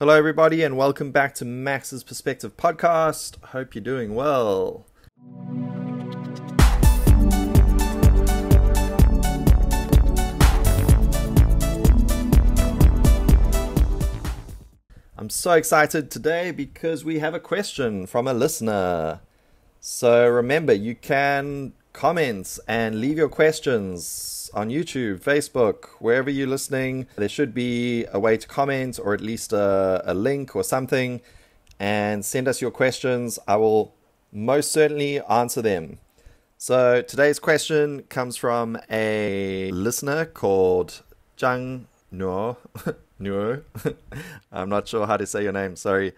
Hello, everybody, and welcome back to Max's Perspective podcast. Hope you're doing well. I'm so excited today because we have a question from a listener. So remember, you can comment and leave your questions on YouTube, Facebook, wherever you're listening. There should be a way to comment or at least a link or something, and send us your questions. I will most certainly answer them. So today's question comes from a listener called Zhang Nuo. Nuo. I'm not sure how to say your name, sorry.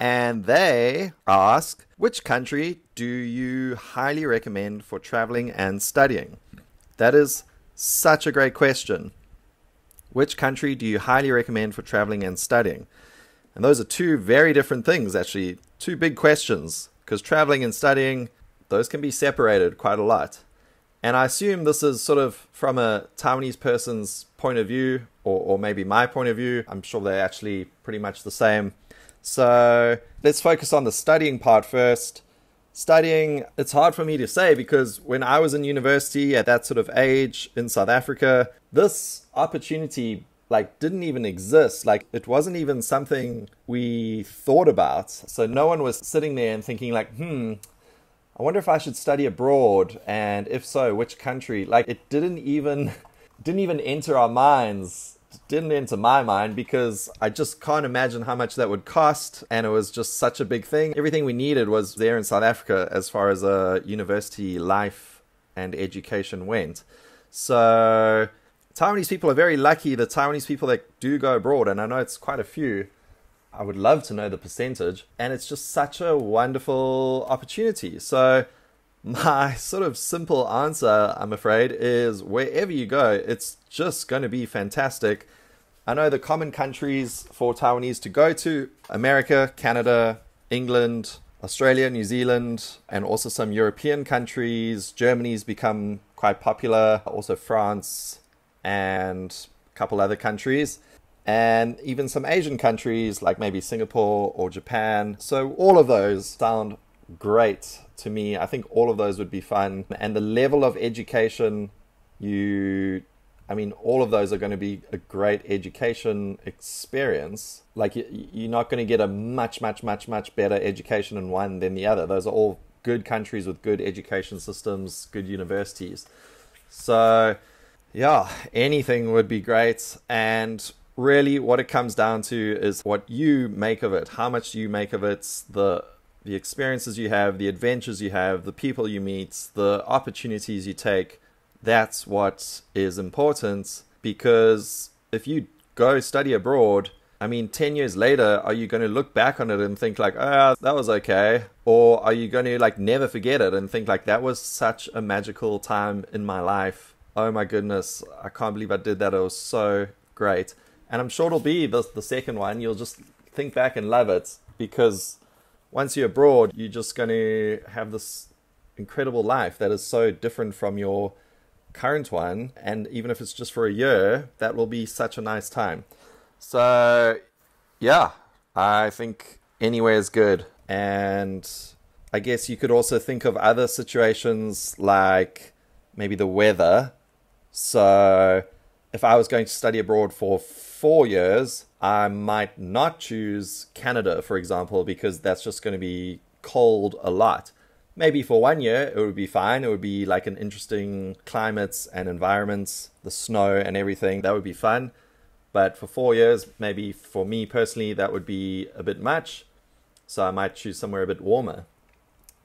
And they ask, which country do you highly recommend for traveling and studying? That is such a great question. Which country do you highly recommend for traveling and studying? And those are two very different things, actually. Two big questions, because traveling and studying, those can be separated quite a lot. And I assume this is sort of from a Taiwanese person's point of view, or maybe my point of view. I'm sure they're actually pretty much the same. So let's focus on the studying part first. Studying, it's hard for me to say because when I was in university at that sort of age in South Africa, this opportunity didn't even exist. It wasn't even something we thought about. So no one was sitting there and thinking I wonder if I should study abroad, and if so, which country? It didn't even enter our minds. Didn't enter my mind because I just can't imagine how much that would cost, and it was just such a big thing. Everything we needed was there in South Africa as far as university life and education went. So Taiwanese people are very lucky. The Taiwanese people that do go abroad, and I know it's quite a few. I would love to know the percentage, and it's just such a wonderful opportunity. So my sort of simple answer, I'm afraid, is wherever you go, it's just going to be fantastic. I know the common countries for Taiwanese to go to: America, Canada, England, Australia, New Zealand, and also some European countries. Germany's become quite popular, also France and a couple other countries. And even some Asian countries like maybe Singapore or Japan. So all of those sound great to me. I think all of those would be fun. And the level of education, all of those are going to be a great education experience. You're not going to get a much better education in one than the other. Those are all good countries with good education systems, good universities. So yeah, anything would be great. And really what it comes down to is what you make of it. How much do you make of it? The experiences you have, the adventures you have, the people you meet, the opportunities you take. That's what is important, because if you go study abroad, 10 years later, are you going to look back on it and think that was okay? Or are you going to never forget it and think that was such a magical time in my life? Oh my goodness, I can't believe I did that. It was so great. And I'm sure it'll be the second one. You'll just think back and love it, because once you're abroad, you're just going to have this incredible life that is so different from your current one. And even if it's just for a year, that will be such a nice time. So yeah, I think anywhere is good. And I guess you could also think of other situations like maybe the weather. So if I was going to study abroad for 4 years, I might not choose Canada, for example, because that's just going to be cold a lot. Maybe for 1 year, it would be fine. It would be an interesting climate and environment, the snow and everything. That would be fun. But for 4 years, maybe for me personally, that would be a bit much. So I might choose somewhere a bit warmer.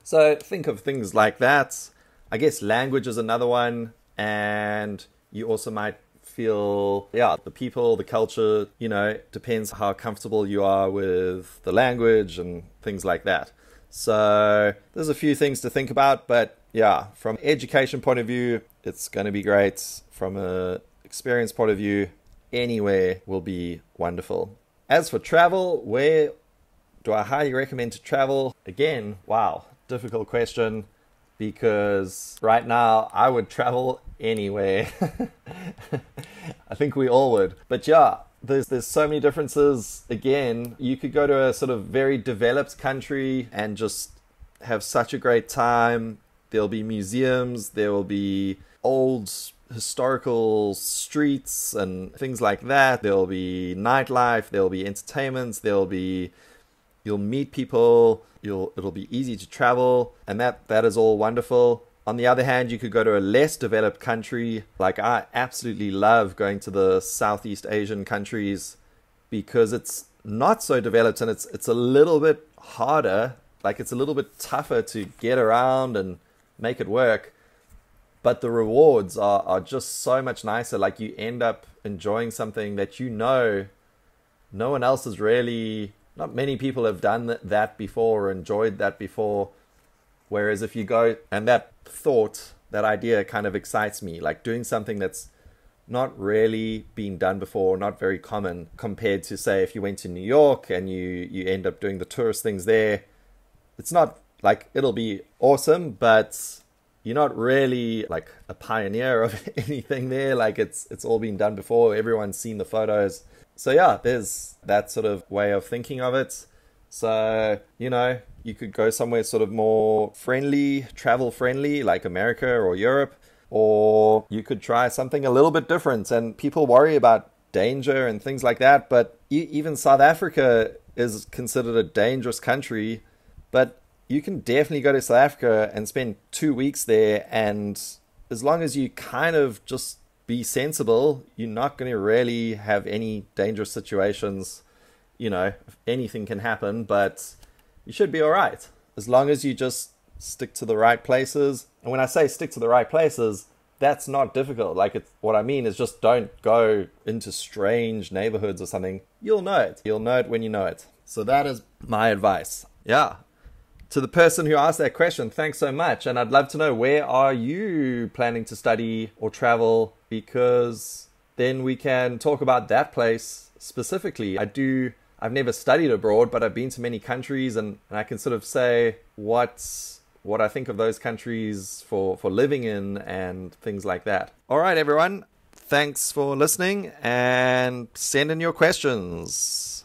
So think of things like that. I guess language is another one. And you also might feel, the people, the culture, depends how comfortable you are with the language and things like that. So there's a few things to think about, but yeah, from education point of view, it's going to be great. From a experience point of view, anywhere will be wonderful. As for travel, where do I highly recommend to travel? Again, wow, difficult question, because right now I would travel anywhere. I think we all would. But yeah, there's so many differences. Again, you could go to a sort of very developed country and just have such a great time. There'll be museums, there will be old historical streets and things like that. There'll be nightlife, there'll be entertainments, you'll meet people, it'll be easy to travel, and that is all wonderful. On the other hand, you could go to a less developed country. Like, I absolutely love going to the Southeast Asian countries because it's not so developed and it's a little bit harder. Like, it's a little bit tougher to get around and make it work. But the rewards are just so much nicer. Like, you end up enjoying something that no one else has really, not many people have done that before or enjoyed that before. Whereas if you go, and that idea kind of excites me, like doing something that's not really been done before, not very common, compared to, say, if you went to New York and you end up doing the tourist things there. It's not like, it'll be awesome, but you're not really like a pioneer of anything there. Like, it's all been done before. Everyone's seen the photos. So yeah, there's that sort of way of thinking of it. So, you could go somewhere sort of more friendly, travel friendly, like America or Europe, or you could try something a little bit different. And people worry about danger and things like that, but even South Africa is considered a dangerous country. But you can definitely go to South Africa and spend 2 weeks there, and as long as you kind of just be sensible, you're not going to really have any dangerous situations. Anything can happen, but you should be all right as long as you just stick to the right places. And when I say stick to the right places, that's not difficult. Like, what I mean is just don't go into strange neighborhoods or something. You'll know it. You'll know it when you know it. So that is my advice. Yeah. To the person who asked that question, thanks so much. And I'd love to know, where are you planning to study or travel? Because then we can talk about that place specifically. I've never studied abroad, but I've been to many countries, and I can sort of say what I think of those countries for living in and things like that. All right, everyone. Thanks for listening, and send in your questions.